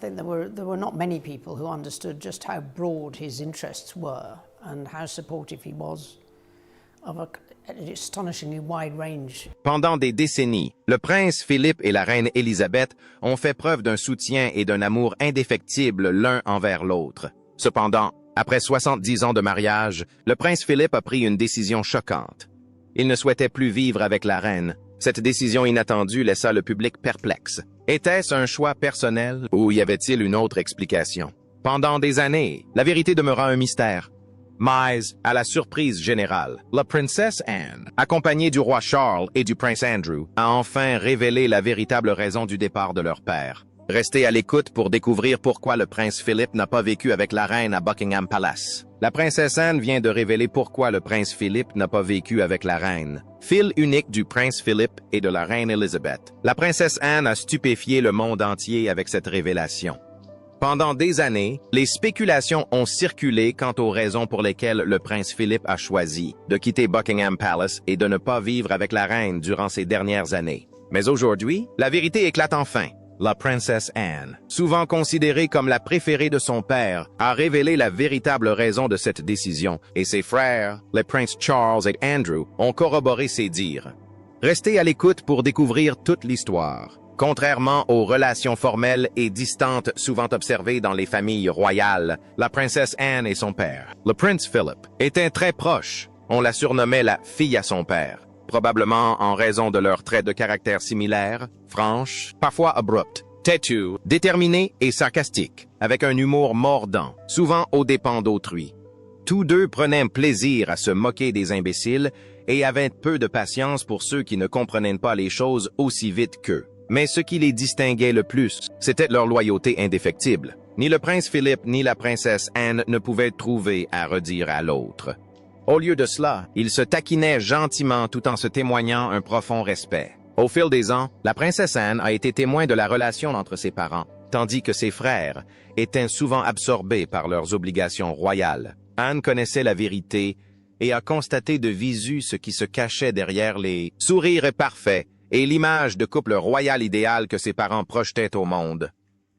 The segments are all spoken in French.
think there were not many people who understood just how broad his interests were and how supportive he was of an astonishingly wide range. Pendant des décennies, le prince Philippe et la reine Élisabeth ont fait preuve d'un soutien et d'un amour indéfectible l'un envers l'autre. Cependant, après 70 ans de mariage, le prince Philippe a pris une décision choquante. Il ne souhaitait plus vivre avec la reine. Cette décision inattendue laissa le public perplexe. Était-ce un choix personnel ou y avait-il une autre explication? Pendant des années, la vérité demeura un mystère. Mais, à la surprise générale, la princesse Anne, accompagnée du roi Charles et du prince Andrew, a enfin révélé la véritable raison du départ de leur père. Restez à l'écoute pour découvrir pourquoi le prince Philippe n'a pas vécu avec la reine à Buckingham Palace. La princesse Anne vient de révéler pourquoi le prince Philippe n'a pas vécu avec la reine. Fille unique du prince Philippe et de la reine Elizabeth. La princesse Anne a stupéfié le monde entier avec cette révélation. Pendant des années, les spéculations ont circulé quant aux raisons pour lesquelles le prince Philippe a choisi de quitter Buckingham Palace et de ne pas vivre avec la reine durant ces dernières années. Mais aujourd'hui, la vérité éclate enfin. La princesse Anne, souvent considérée comme la préférée de son père, a révélé la véritable raison de cette décision et ses frères, les princes Charles et Andrew, ont corroboré ses dires. Restez à l'écoute pour découvrir toute l'histoire. Contrairement aux relations formelles et distantes souvent observées dans les familles royales, la princesse Anne et son père, le prince Philip, étaient très proches. On la surnommait la fille à son père, probablement en raison de leurs traits de caractère similaires, franches, parfois abruptes, têtues, déterminées et sarcastiques, avec un humour mordant, souvent aux dépens d'autrui. Tous deux prenaient plaisir à se moquer des imbéciles et avaient peu de patience pour ceux qui ne comprenaient pas les choses aussi vite qu'eux. Mais ce qui les distinguait le plus, c'était leur loyauté indéfectible. Ni le prince Philippe ni la princesse Anne ne pouvaient trouver à redire à l'autre. Au lieu de cela, ils se taquinaient gentiment tout en se témoignant un profond respect. Au fil des ans, la princesse Anne a été témoin de la relation entre ses parents, tandis que ses frères étaient souvent absorbés par leurs obligations royales. Anne connaissait la vérité et a constaté de visu ce qui se cachait derrière les sourires parfaits et l'image de couple royal idéal que ses parents projetaient au monde.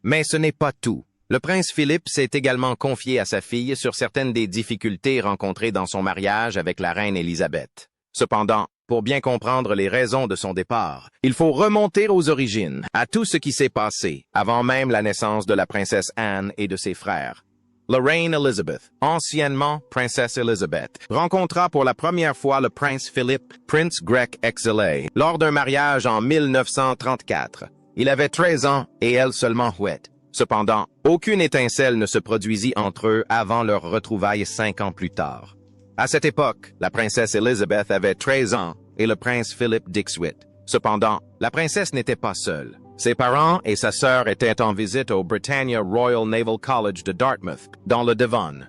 Mais ce n'est pas tout. Le prince Philippe s'est également confié à sa fille sur certaines des difficultés rencontrées dans son mariage avec la reine Élisabeth. Cependant, pour bien comprendre les raisons de son départ, il faut remonter aux origines, à tout ce qui s'est passé avant même la naissance de la princesse Anne et de ses frères. La reine Elizabeth, anciennement princesse Elizabeth, rencontra pour la première fois le prince Philippe, prince grec exilé, lors d'un mariage en 1934. Il avait 13 ans et elle seulement 8. Cependant, aucune étincelle ne se produisit entre eux avant leur retrouvaille 5 ans plus tard. À cette époque, la princesse Elizabeth avait 13 ans et le prince Philippe 18. Cependant, la princesse n'était pas seule. Ses parents et sa sœur étaient en visite au Britannia Royal Naval College de Dartmouth, dans le Devon.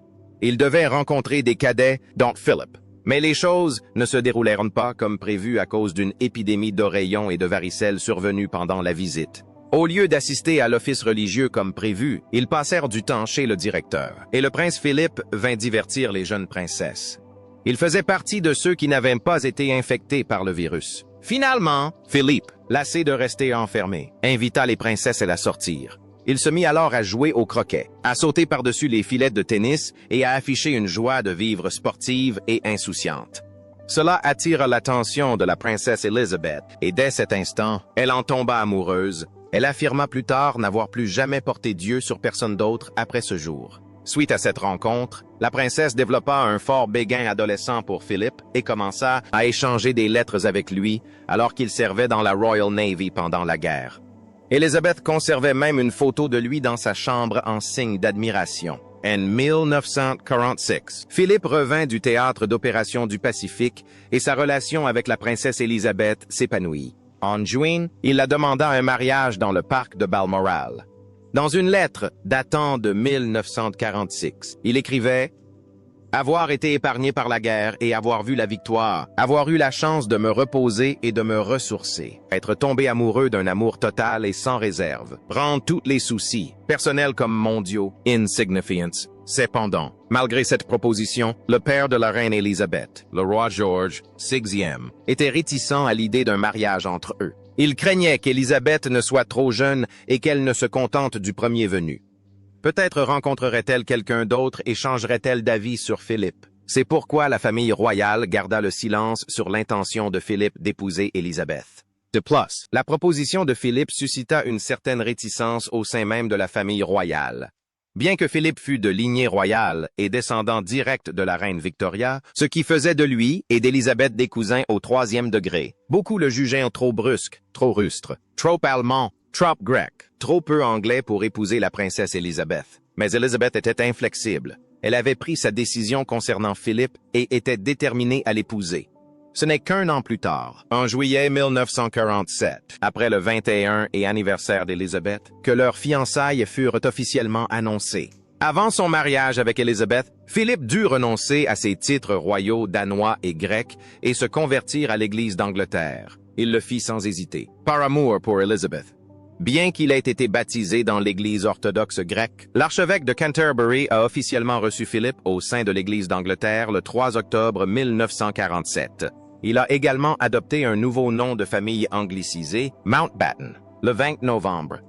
Ils devaient rencontrer des cadets, dont Philip. Mais les choses ne se déroulèrent pas comme prévu à cause d'une épidémie d'oreillons et de varicelle survenue pendant la visite. Au lieu d'assister à l'office religieux comme prévu, ils passèrent du temps chez le directeur, et le prince Philippe vint divertir les jeunes princesses. Il faisait partie de ceux qui n'avaient pas été infectés par le virus. Finalement, Philippe, lassé de rester enfermé, invita les princesses à la sortir. Il se mit alors à jouer au croquet, à sauter par-dessus les filets de tennis et à afficher une joie de vivre sportive et insouciante. Cela attira l'attention de la princesse Elizabeth et dès cet instant, elle en tomba amoureuse. Elle affirma plus tard n'avoir plus jamais porté d'yeux sur personne d'autre après ce jour. Suite à cette rencontre, la princesse développa un fort béguin adolescent pour Philippe et commença à échanger des lettres avec lui alors qu'il servait dans la Royal Navy pendant la guerre. Elizabeth conservait même une photo de lui dans sa chambre en signe d'admiration. En 1946, Philippe revint du théâtre d'opération du Pacifique et sa relation avec la princesse Élisabeth s'épanouit. En juin, il la demanda un mariage dans le parc de Balmoral. Dans une lettre datant de 1946, il écrivait « Avoir été épargné par la guerre et avoir vu la victoire, avoir eu la chance de me reposer et de me ressourcer, être tombé amoureux d'un amour total et sans réserve, prendre tous les soucis, personnels comme mondiaux, insignifiants. Cependant, malgré cette proposition, le père de la reine Élisabeth, le roi George VI, était réticent à l'idée d'un mariage entre eux. Il craignait qu'Élisabeth ne soit trop jeune et qu'elle ne se contente du premier venu. Peut-être rencontrerait-elle quelqu'un d'autre et changerait-elle d'avis sur Philippe. C'est pourquoi la famille royale garda le silence sur l'intention de Philippe d'épouser Élisabeth. De plus, la proposition de Philippe suscita une certaine réticence au sein même de la famille royale. Bien que Philippe fût de lignée royale et descendant direct de la reine Victoria, ce qui faisait de lui et d'Élisabeth des cousins au 3e degré, beaucoup le jugeaient trop brusque, trop rustre, trop allemand, trop grec, trop peu anglais pour épouser la princesse Élisabeth. Mais Élisabeth était inflexible. Elle avait pris sa décision concernant Philippe et était déterminée à l'épouser. Ce n'est qu'un an plus tard, en juillet 1947, après le 21 et anniversaire d'Élisabeth, que leurs fiançailles furent officiellement annoncées. Avant son mariage avec Élisabeth, Philippe dut renoncer à ses titres royaux danois et grecs et se convertir à l'Église d'Angleterre. Il le fit sans hésiter, par amour pour Élisabeth. Bien qu'il ait été baptisé dans l'Église orthodoxe grecque, l'archevêque de Canterbury a officiellement reçu Philippe au sein de l'Église d'Angleterre le 3 octobre 1947. Il a également adopté un nouveau nom de famille anglicisé, Mountbatten, le 20 novembre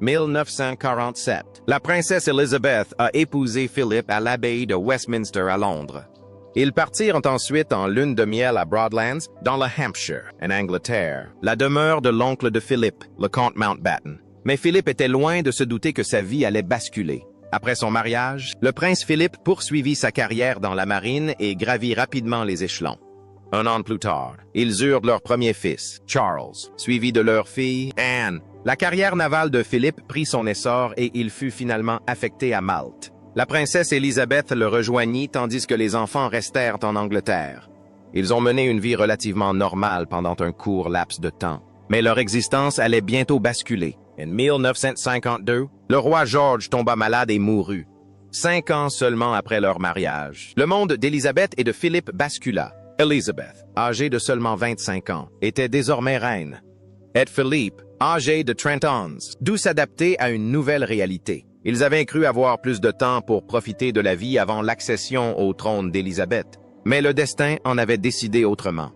1947. La princesse Elizabeth a épousé Philippe à l'abbaye de Westminster à Londres. Ils partirent ensuite en lune de miel à Broadlands, dans le Hampshire, en Angleterre, la demeure de l'oncle de Philippe, le comte Mountbatten. Mais Philippe était loin de se douter que sa vie allait basculer. Après son mariage, le prince Philippe poursuivit sa carrière dans la marine et gravit rapidement les échelons. Un an plus tard, ils eurent leur premier fils, Charles, suivi de leur fille, Anne. La carrière navale de Philippe prit son essor et il fut finalement affecté à Malte. La princesse Élisabeth le rejoignit tandis que les enfants restèrent en Angleterre. Ils ont mené une vie relativement normale pendant un court laps de temps. Mais leur existence allait bientôt basculer. En 1952, le roi George tomba malade et mourut. 5 ans seulement après leur mariage, le monde d'Élisabeth et de Philippe bascula. Elizabeth, âgée de seulement 25 ans, était désormais reine. Et Philippe, âgé de 30 ans, dut s'adapter à une nouvelle réalité. Ils avaient cru avoir plus de temps pour profiter de la vie avant l'accession au trône d'Élisabeth. Mais le destin en avait décidé autrement.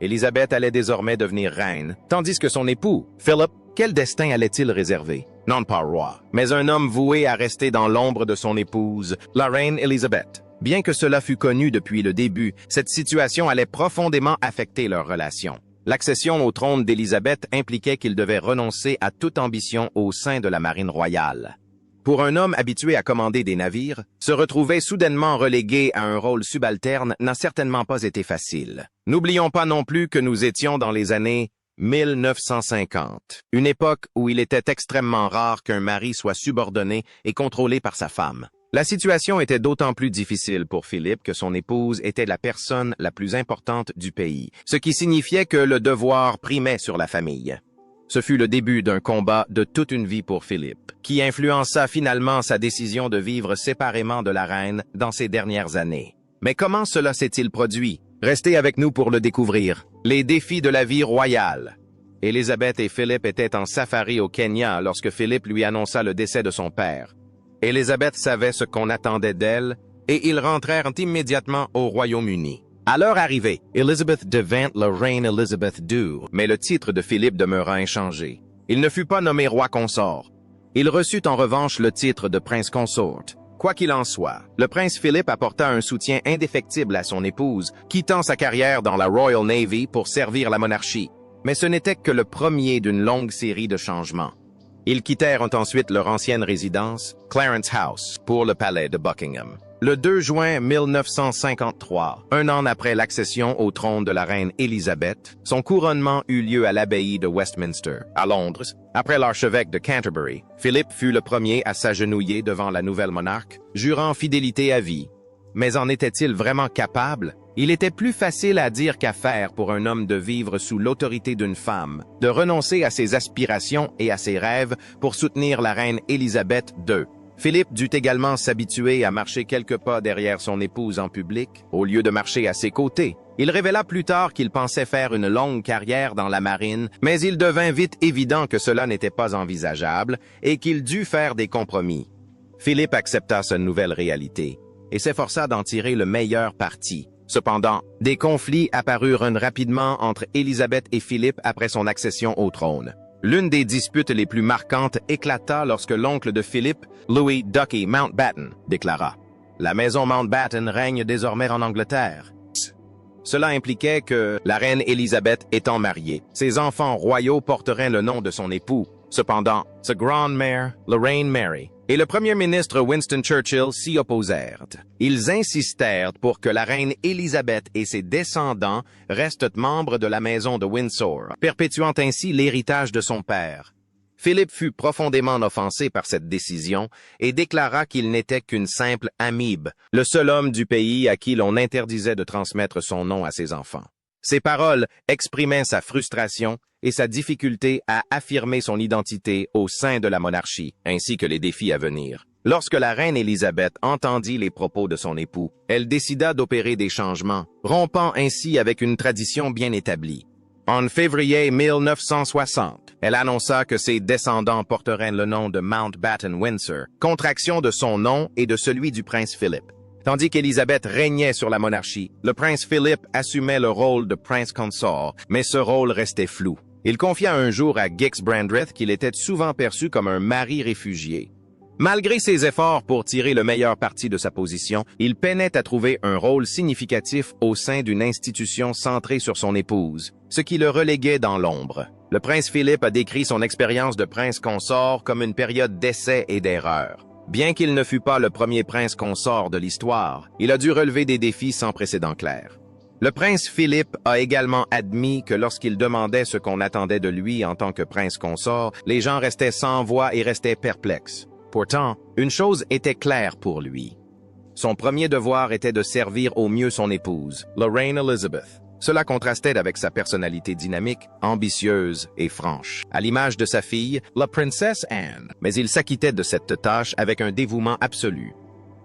Élisabeth allait désormais devenir reine, tandis que son époux, Philip, quel destin allait-il réserver? Non pas roi, mais un homme voué à rester dans l'ombre de son épouse, la reine Élisabeth. Bien que cela fût connu depuis le début, cette situation allait profondément affecter leur relation. L'accession au trône d'Élisabeth impliquait qu'il devait renoncer à toute ambition au sein de la marine royale. Pour un homme habitué à commander des navires, se retrouver soudainement relégué à un rôle subalterne n'a certainement pas été facile. N'oublions pas non plus que nous étions dans les années 1950, une époque où il était extrêmement rare qu'un mari soit subordonné et contrôlé par sa femme. La situation était d'autant plus difficile pour Philippe que son épouse était la personne la plus importante du pays, ce qui signifiait que le devoir primait sur la famille. Ce fut le début d'un combat de toute une vie pour Philippe, qui influença finalement sa décision de vivre séparément de la reine dans ses dernières années. Mais comment cela s'est-il produit? Restez avec nous pour le découvrir. Les défis de la vie royale. Élisabeth et Philippe étaient en safari au Kenya lorsque Philippe lui annonça le décès de son père. Élisabeth savait ce qu'on attendait d'elle et ils rentrèrent immédiatement au Royaume-Uni. À leur arrivée, Elizabeth devint la reine Elizabeth II, mais le titre de Philippe demeura inchangé. Il ne fut pas nommé roi consort. Il reçut en revanche le titre de prince consort. Quoi qu'il en soit, le prince Philippe apporta un soutien indéfectible à son épouse, quittant sa carrière dans la Royal Navy pour servir la monarchie. Mais ce n'était que le premier d'une longue série de changements. Ils quittèrent ensuite leur ancienne résidence, Clarence House, pour le palais de Buckingham. Le 2 juin 1953, un an après l'accession au trône de la reine Élisabeth, son couronnement eut lieu à l'abbaye de Westminster, à Londres. Après l'archevêque de Canterbury, Philippe fut le premier à s'agenouiller devant la nouvelle monarque, jurant fidélité à vie. Mais en était-il vraiment capable? Il était plus facile à dire qu'à faire pour un homme de vivre sous l'autorité d'une femme, de renoncer à ses aspirations et à ses rêves pour soutenir la reine Élisabeth II. Philippe dut également s'habituer à marcher quelques pas derrière son épouse en public, au lieu de marcher à ses côtés. Il révéla plus tard qu'il pensait faire une longue carrière dans la marine, mais il devint vite évident que cela n'était pas envisageable et qu'il dut faire des compromis. Philippe accepta cette nouvelle réalité et s'efforça d'en tirer le meilleur parti. Cependant, des conflits apparurent rapidement entre Élisabeth et Philippe après son accession au trône. L'une des disputes les plus marquantes éclata lorsque l'oncle de Philippe, Louis Ducky Mountbatten, déclara « La maison Mountbatten règne désormais en Angleterre ». Cela impliquait que, la reine Élisabeth étant mariée, ses enfants royaux porteraient le nom de son époux. Cependant, sa grand-mère, la reine Mary, et le premier ministre Winston Churchill s'y opposèrent. Ils insistèrent pour que la reine Élisabeth et ses descendants restent membres de la maison de Windsor, perpétuant ainsi l'héritage de son père. Philippe fut profondément offensé par cette décision et déclara qu'il n'était qu'une simple amibe, le seul homme du pays à qui l'on interdisait de transmettre son nom à ses enfants. Ces paroles exprimaient sa frustration et sa difficulté à affirmer son identité au sein de la monarchie, ainsi que les défis à venir. Lorsque la reine Élisabeth entendit les propos de son époux, elle décida d'opérer des changements, rompant ainsi avec une tradition bien établie. En février 1960, elle annonça que ses descendants porteraient le nom de Mountbatten Windsor, contraction de son nom et de celui du prince Philippe. Tandis qu'Élisabeth régnait sur la monarchie, le prince Philippe assumait le rôle de prince consort, mais ce rôle restait flou. Il confia un jour à Gix Brandreth qu'il était souvent perçu comme un mari réfugié. Malgré ses efforts pour tirer le meilleur parti de sa position, il peinait à trouver un rôle significatif au sein d'une institution centrée sur son épouse, ce qui le reléguait dans l'ombre. Le prince Philippe a décrit son expérience de prince consort comme une période d'essais et d'erreurs. Bien qu'il ne fût pas le premier prince consort de l'histoire, il a dû relever des défis sans précédent clair. Le prince Philippe a également admis que lorsqu'il demandait ce qu'on attendait de lui en tant que prince consort, les gens restaient sans voix et restaient perplexes. Pourtant, une chose était claire pour lui. Son premier devoir était de servir au mieux son épouse, la reine Elizabeth. Cela contrastait avec sa personnalité dynamique, ambitieuse et franche, à l'image de sa fille, la princesse Anne. Mais il s'acquittait de cette tâche avec un dévouement absolu.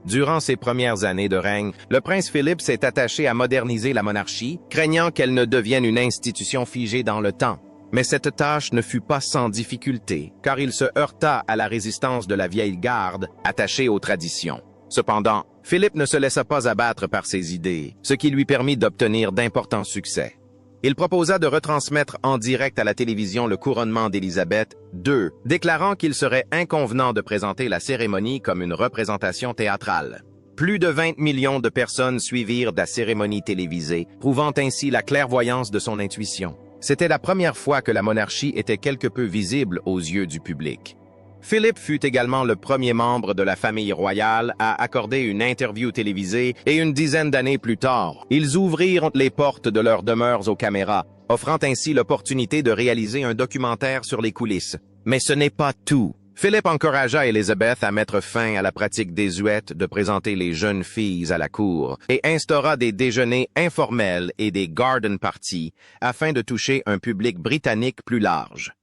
Durant ses premières années de règne, le prince Philippe s'est attaché à moderniser la monarchie, craignant qu'elle ne devienne une institution figée dans le temps. Mais cette tâche ne fut pas sans difficulté, car il se heurta à la résistance de la vieille garde, attachée aux traditions. Cependant, Philippe ne se laissa pas abattre par ses idées, ce qui lui permit d'obtenir d'importants succès. Il proposa de retransmettre en direct à la télévision le couronnement d'Élisabeth II, déclarant qu'il serait inconvenant de présenter la cérémonie comme une représentation théâtrale. Plus de 20 millions de personnes suivirent la cérémonie télévisée, prouvant ainsi la clairvoyance de son intuition. C'était la première fois que la monarchie était quelque peu visible aux yeux du public. Philippe fut également le premier membre de la famille royale à accorder une interview télévisée et une dizaine d'années plus tard, ils ouvrirent les portes de leurs demeures aux caméras, offrant ainsi l'opportunité de réaliser un documentaire sur les coulisses. Mais ce n'est pas tout. Philippe encouragea Élisabeth à mettre fin à la pratique désuète de présenter les jeunes filles à la cour et instaura des déjeuners informels et des garden parties afin de toucher un public britannique plus large.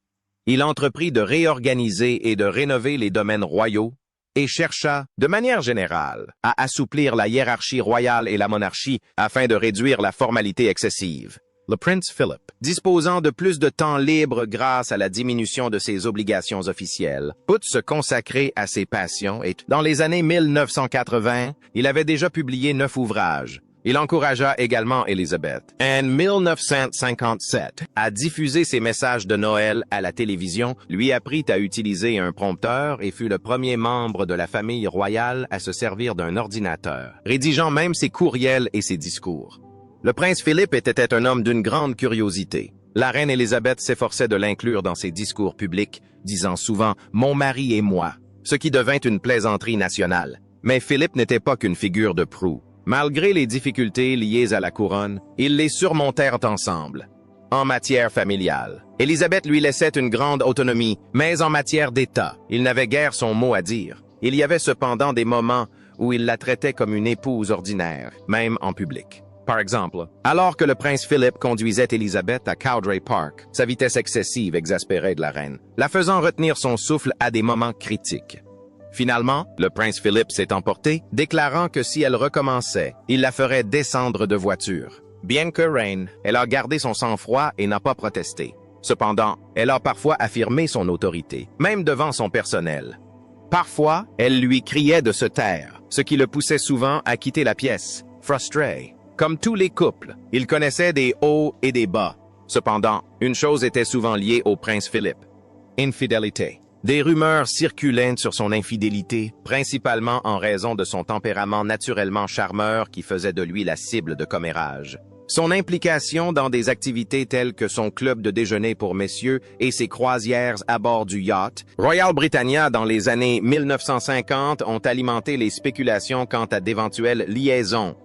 Il entreprit de réorganiser et de rénover les domaines royaux et chercha, de manière générale, à assouplir la hiérarchie royale et la monarchie afin de réduire la formalité excessive. Le prince Philip, disposant de plus de temps libre grâce à la diminution de ses obligations officielles, put se consacrer à ses passions et, dans les années 1980, il avait déjà publié 9 ouvrages. Il encouragea également Élisabeth, en 1957, à diffuser ses messages de Noël à la télévision, lui apprit à utiliser un prompteur et fut le premier membre de la famille royale à se servir d'un ordinateur, rédigeant même ses courriels et ses discours. Le prince Philippe était un homme d'une grande curiosité. La reine Élisabeth s'efforçait de l'inclure dans ses discours publics, disant souvent « mon mari et moi », ce qui devint une plaisanterie nationale. Mais Philippe n'était pas qu'une figure de proue. Malgré les difficultés liées à la couronne, ils les surmontèrent ensemble. En matière familiale, Élisabeth lui laissait une grande autonomie, mais en matière d'État, il n'avait guère son mot à dire. Il y avait cependant des moments où il la traitait comme une épouse ordinaire, même en public. Par exemple, alors que le prince Philippe conduisait Élisabeth à Cowdray Park, sa vitesse excessive exaspérait de la reine, la faisant retenir son souffle à des moments critiques. Finalement, le prince Philippe s'est emporté, déclarant que si elle recommençait, il la ferait descendre de voiture. Bien que reine, elle a gardé son sang-froid et n'a pas protesté. Cependant, elle a parfois affirmé son autorité, même devant son personnel. Parfois, elle lui criait de se taire, ce qui le poussait souvent à quitter la pièce, frustré. Comme tous les couples, il connaissait des hauts et des bas. Cependant, une chose était souvent liée au prince Philip: infidélité. Des rumeurs circulaient sur son infidélité, principalement en raison de son tempérament naturellement charmeur qui faisait de lui la cible de commérages. Son implication dans des activités telles que son club de déjeuner pour messieurs et ses croisières à bord du yacht Royal Britannia dans les années 1950 ont alimenté les spéculations quant à d'éventuelles liaisons.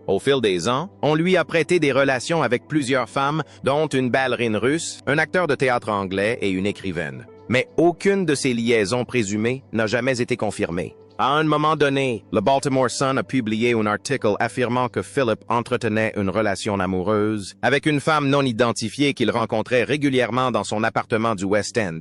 Au fil des ans, on lui a prêté des relations avec plusieurs femmes, dont une ballerine russe, un acteur de théâtre anglais et une écrivaine. Mais aucune de ces liaisons présumées n'a jamais été confirmée. À un moment donné, le Baltimore Sun a publié un article affirmant que Philip entretenait une relation amoureuse avec une femme non identifiée qu'il rencontrait régulièrement dans son appartement du West End.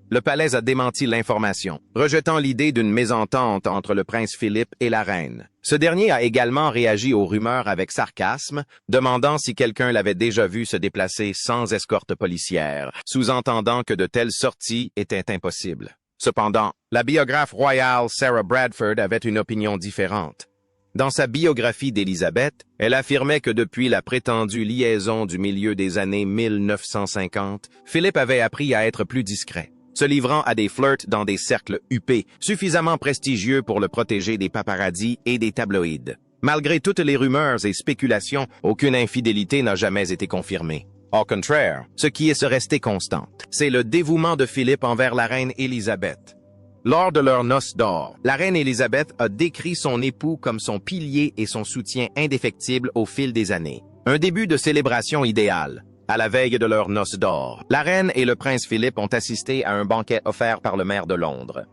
Le palais a démenti l'information, rejetant l'idée d'une mésentente entre le prince Philip et la reine. Ce dernier a également réagi aux rumeurs avec sarcasme, demandant si quelqu'un l'avait déjà vu se déplacer sans escorte policière, sous-entendant que de telles sorties étaient impossibles. Cependant, la biographe royale Sarah Bradford avait une opinion différente. Dans sa biographie d'Élisabeth, elle affirmait que depuis la prétendue liaison du milieu des années 1950, Philip avait appris à être plus discret, se livrant à des flirts dans des cercles huppés, suffisamment prestigieux pour le protéger des paparazzis et des tabloïds. Malgré toutes les rumeurs et spéculations, aucune infidélité n'a jamais été confirmée. Au contraire, ce qui est resté constante, c'est le dévouement de Philippe envers la reine Élisabeth. Lors de leurs noces d'or, la reine Élisabeth a décrit son époux comme son pilier et son soutien indéfectible au fil des années. Un début de célébration idéale. À la veille de leurs noces d'or, la reine et le prince Philippe ont assisté à un banquet offert par le maire de Londres.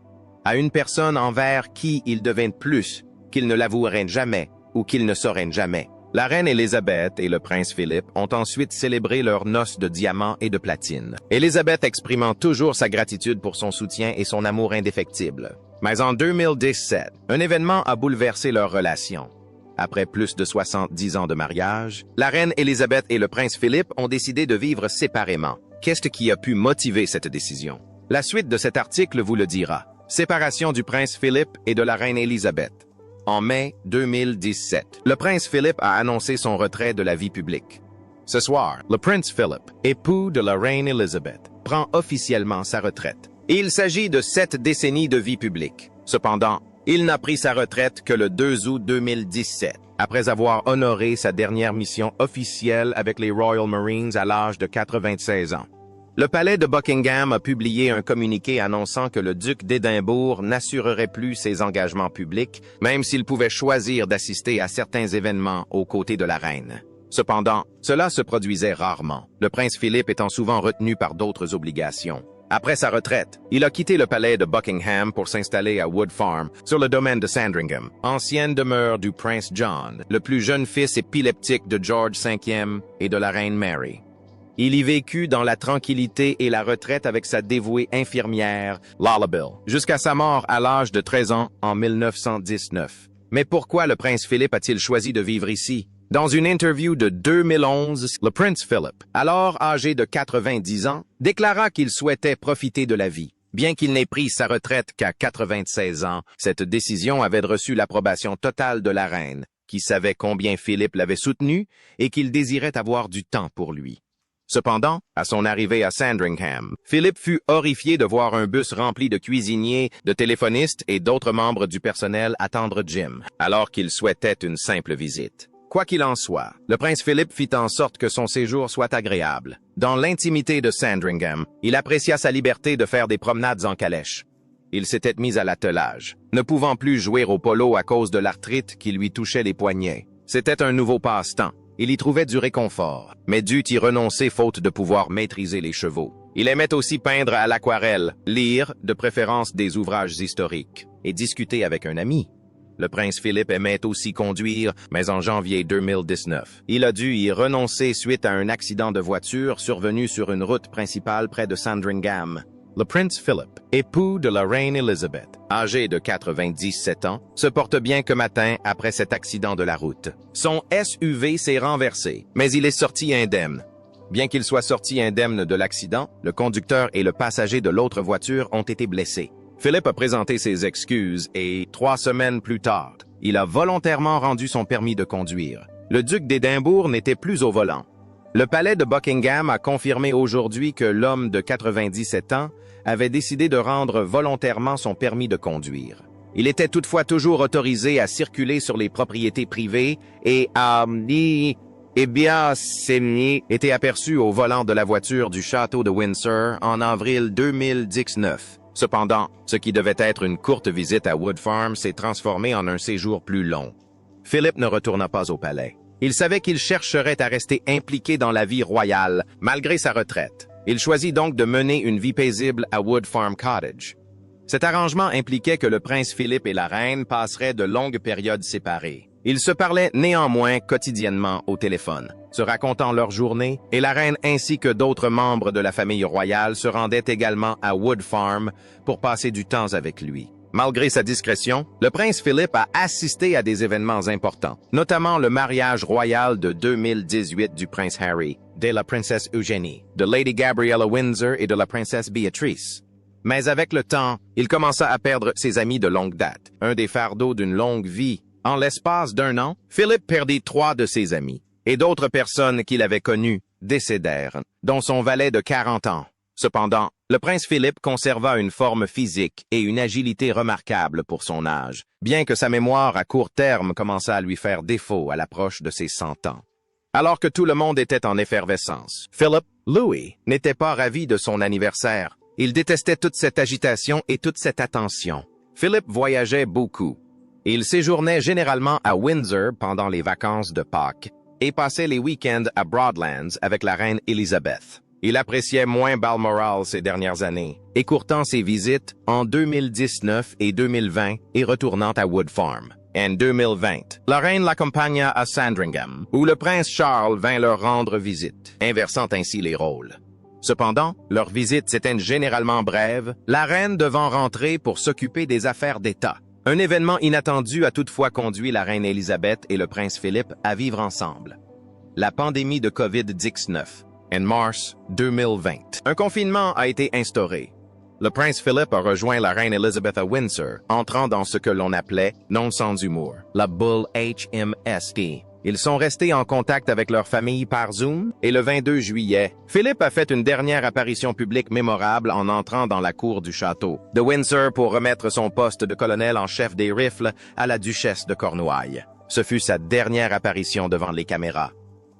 À une personne envers qui ils deviennent plus, qu'ils ne l'avoueraient jamais ou qu'ils ne sauraient jamais. La reine Élisabeth et le prince Philippe ont ensuite célébré leurs noces de diamants et de platine, Élisabeth exprimant toujours sa gratitude pour son soutien et son amour indéfectible. Mais en 2017, un événement a bouleversé leur relation. Après plus de 70 ans de mariage, la reine Élisabeth et le prince Philippe ont décidé de vivre séparément. Qu'est-ce qui a pu motiver cette décision? La suite de cet article vous le dira. Séparation du prince Philippe et de la reine Élisabeth. En mai 2017, le prince Philip a annoncé son retrait de la vie publique. Ce soir, le prince Philip, époux de la reine Elizabeth, prend officiellement sa retraite. Il s'agit de 7 décennies de vie publique. Cependant, il n'a pris sa retraite que le 2 août 2017, après avoir honoré sa dernière mission officielle avec les Royal Marines à l'âge de 96 ans. Le palais de Buckingham a publié un communiqué annonçant que le duc d'Édimbourg n'assurerait plus ses engagements publics, même s'il pouvait choisir d'assister à certains événements aux côtés de la reine. Cependant, cela se produisait rarement, le prince Philippe étant souvent retenu par d'autres obligations. Après sa retraite, il a quitté le palais de Buckingham pour s'installer à Wood Farm, sur le domaine de Sandringham, ancienne demeure du prince John, le plus jeune fils épileptique de George V et de la reine Mary. Il y vécut dans la tranquillité et la retraite avec sa dévouée infirmière, Lullaby, jusqu'à sa mort à l'âge de 13 ans en 1919. Mais pourquoi le prince Philip a-t-il choisi de vivre ici? Dans une interview de 2011, le prince Philip, alors âgé de 90 ans, déclara qu'il souhaitait profiter de la vie. Bien qu'il n'ait pris sa retraite qu'à 96 ans, cette décision avait reçu l'approbation totale de la reine, qui savait combien Philip l'avait soutenu et qu'il désirait avoir du temps pour lui. Cependant, à son arrivée à Sandringham, Philip fut horrifié de voir un bus rempli de cuisiniers, de téléphonistes et d'autres membres du personnel attendre Jim, alors qu'il souhaitait une simple visite. Quoi qu'il en soit, le prince Philip fit en sorte que son séjour soit agréable. Dans l'intimité de Sandringham, il apprécia sa liberté de faire des promenades en calèche. Il s'était mis à l'attelage, ne pouvant plus jouer au polo à cause de l'arthrite qui lui touchait les poignets. C'était un nouveau passe-temps. Il y trouvait du réconfort, mais dut y renoncer faute de pouvoir maîtriser les chevaux. Il aimait aussi peindre à l'aquarelle, lire, de préférence des ouvrages historiques, et discuter avec un ami. Le prince Philip aimait aussi conduire, mais en janvier 2019, il a dû y renoncer suite à un accident de voiture survenu sur une route principale près de Sandringham. Le prince Philip, époux de la reine Elizabeth, âgé de 97 ans, se porte bien que matin après cet accident de la route. Son SUV s'est renversé, mais il est sorti indemne. Bien qu'il soit sorti indemne de l'accident, le conducteur et le passager de l'autre voiture ont été blessés. Philip a présenté ses excuses et, 3 semaines plus tard, il a volontairement rendu son permis de conduire. le duc d'Édimbourg n'était plus au volant. Le palais de Buckingham a confirmé aujourd'hui que l'homme de 97 ans avait décidé de rendre volontairement son permis de conduire. Il était toutefois toujours autorisé à circuler sur les propriétés privées et était aperçu au volant de la voiture du château de Windsor en avril 2019. Cependant, ce qui devait être une courte visite à Wood Farm s'est transformé en un séjour plus long. Philip ne retourna pas au palais. Il savait qu'il chercherait à rester impliqué dans la vie royale, malgré sa retraite. Il choisit donc de mener une vie paisible à Wood Farm Cottage. Cet arrangement impliquait que le prince Philippe et la reine passeraient de longues périodes séparées. Ils se parlaient néanmoins quotidiennement au téléphone, se racontant leur journée, et la reine ainsi que d'autres membres de la famille royale se rendaient également à Wood Farm pour passer du temps avec lui. Malgré sa discrétion, le prince Philippe a assisté à des événements importants, notamment le mariage royal de 2018 du prince Harry, de la princesse Eugénie, de Lady Gabriella Windsor et de la princesse Beatrice. Mais avec le temps, il commença à perdre ses amis de longue date, un des fardeaux d'une longue vie. En l'espace d'1 an, Philippe perdit 3 de ses amis, et d'autres personnes qu'il avait connues décédèrent, dont son valet de 40 ans. Cependant, le prince Philippe conserva une forme physique et une agilité remarquables pour son âge, bien que sa mémoire à court terme commençât à lui faire défaut à l'approche de ses 100 ans. Alors que tout le monde était en effervescence, Philip, Louis, n'était pas ravi de son anniversaire. Il détestait toute cette agitation et toute cette attention. Philip voyageait beaucoup. Il séjournait généralement à Windsor pendant les vacances de Pâques et passait les week-ends à Broadlands avec la reine Elizabeth. Il appréciait moins Balmoral ces dernières années, écourtant ses visites en 2019 et 2020 et retournant à Wood Farm. En 2020, la reine l'accompagna à Sandringham, où le prince Charles vint leur rendre visite, inversant ainsi les rôles. Cependant, leurs visites s'étaient généralement brèves, la reine devant rentrer pour s'occuper des affaires d'État. Un événement inattendu a toutefois conduit la reine Élisabeth et le prince Philippe à vivre ensemble. La pandémie de COVID-19. En mars 2020, un confinement a été instauré. Le prince Philippe a rejoint la reine Elizabeth à Windsor, entrant dans ce que l'on appelait, non sans humour, la bulle HMSP. Ils sont restés en contact avec leur famille par Zoom et le 22 juillet, Philippe a fait une dernière apparition publique mémorable en entrant dans la cour du château de Windsor pour remettre son poste de colonel en chef des rifles à la duchesse de Cornouailles. Ce fut sa dernière apparition devant les caméras.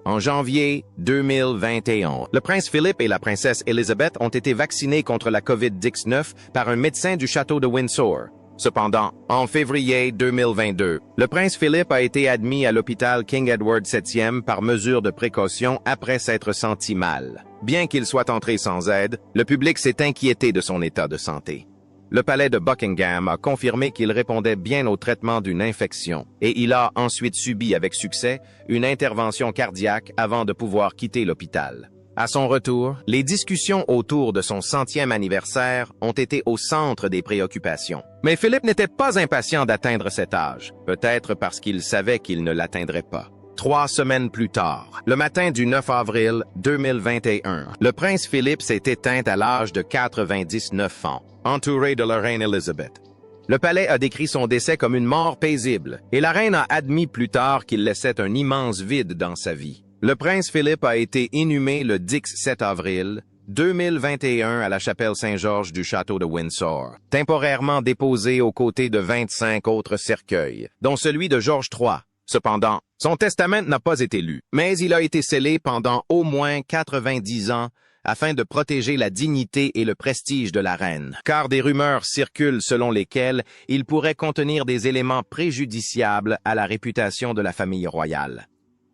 En janvier 2021, le prince Philippe et la princesse Elizabeth ont été vaccinés contre la COVID-19 par un médecin du château de Windsor. Cependant, en février 2022, le prince Philippe a été admis à l'hôpital King Edward VII par mesure de précaution après s'être senti mal. Bien qu'il soit entré sans aide, le public s'est inquiété de son état de santé. Le palais de Buckingham a confirmé qu'il répondait bien au traitement d'une infection et il a ensuite subi avec succès une intervention cardiaque avant de pouvoir quitter l'hôpital. À son retour, les discussions autour de son 100e anniversaire ont été au centre des préoccupations. Mais Philippe n'était pas impatient d'atteindre cet âge, peut-être parce qu'il savait qu'il ne l'atteindrait pas. 3 semaines plus tard, le matin du 9 avril 2021, le prince Philippe s'est éteint à l'âge de 99 ans, entouré de la reine Elizabeth. Le palais a décrit son décès comme une mort paisible, et la reine a admis plus tard qu'il laissait un immense vide dans sa vie. Le prince Philippe a été inhumé le 17 avril 2021 à la chapelle Saint-Georges du château de Windsor, temporairement déposé aux côtés de 25 autres cercueils, dont celui de George III. Cependant, son testament n'a pas été lu, mais il a été scellé pendant au moins 90 ans afin de protéger la dignité et le prestige de la reine, car des rumeurs circulent selon lesquelles il pourrait contenir des éléments préjudiciables à la réputation de la famille royale.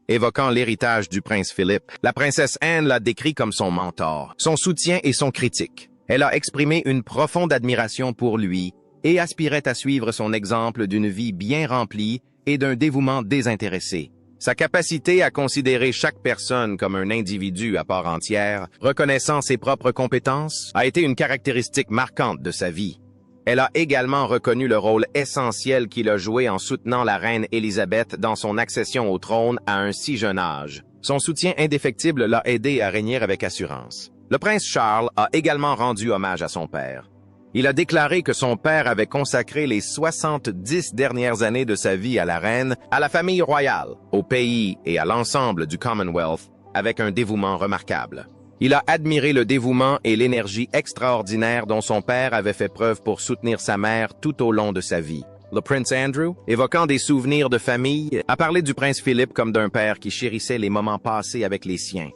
Évoquant l'héritage du prince Philippe, la princesse Anne l'a décrit comme son mentor, son soutien et son critique. Elle a exprimé une profonde admiration pour lui et aspirait à suivre son exemple d'une vie bien remplie et d'un dévouement désintéressé. Sa capacité à considérer chaque personne comme un individu à part entière, reconnaissant ses propres compétences, a été une caractéristique marquante de sa vie. Elle a également reconnu le rôle essentiel qu'il a joué en soutenant la reine Élisabeth dans son accession au trône à un si jeune âge. Son soutien indéfectible l'a aidé à régner avec assurance. Le prince Charles a également rendu hommage à son père. Il a déclaré que son père avait consacré les 70 dernières années de sa vie à la reine, à la famille royale, au pays et à l'ensemble du Commonwealth, avec un dévouement remarquable. Il a admiré le dévouement et l'énergie extraordinaire dont son père avait fait preuve pour soutenir sa mère tout au long de sa vie. Le prince Andrew, évoquant des souvenirs de famille, a parlé du prince Philippe comme d'un père qui chérissait les moments passés avec les siens.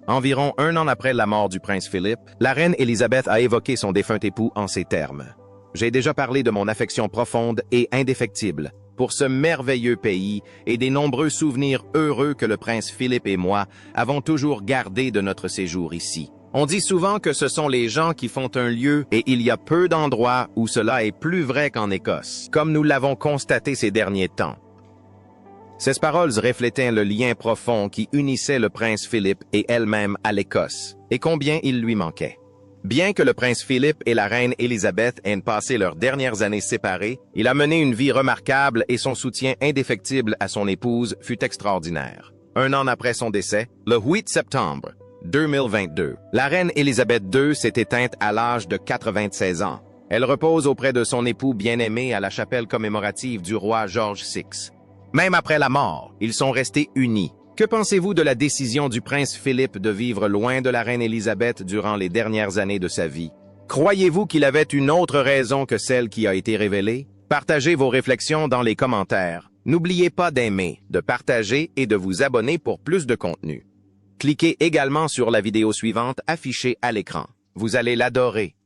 Environ 1 an après la mort du prince Philippe, la reine Élisabeth a évoqué son défunt époux en ces termes. « J'ai déjà parlé de mon affection profonde et indéfectible pour ce merveilleux pays et des nombreux souvenirs heureux que le prince Philippe et moi avons toujours gardés de notre séjour ici. On dit souvent que ce sont les gens qui font un lieu et il y a peu d'endroits où cela est plus vrai qu'en Écosse, comme nous l'avons constaté ces derniers temps. » Ces paroles reflétaient le lien profond qui unissait le prince Philippe et elle-même à l'Écosse, et combien il lui manquait. Bien que le prince Philippe et la reine Élisabeth aient passé leurs dernières années séparés, il a mené une vie remarquable et son soutien indéfectible à son épouse fut extraordinaire. 1 an après son décès, le 8 septembre 2022, la reine Élisabeth II s'est éteinte à l'âge de 96 ans. Elle repose auprès de son époux bien-aimé à la chapelle commémorative du roi George VI. Même après la mort, ils sont restés unis. Que pensez-vous de la décision du prince Philippe de vivre loin de la reine Élisabeth durant les dernières années de sa vie? Croyez-vous qu'il avait une autre raison que celle qui a été révélée? Partagez vos réflexions dans les commentaires. N'oubliez pas d'aimer, de partager et de vous abonner pour plus de contenu. Cliquez également sur la vidéo suivante affichée à l'écran. Vous allez l'adorer.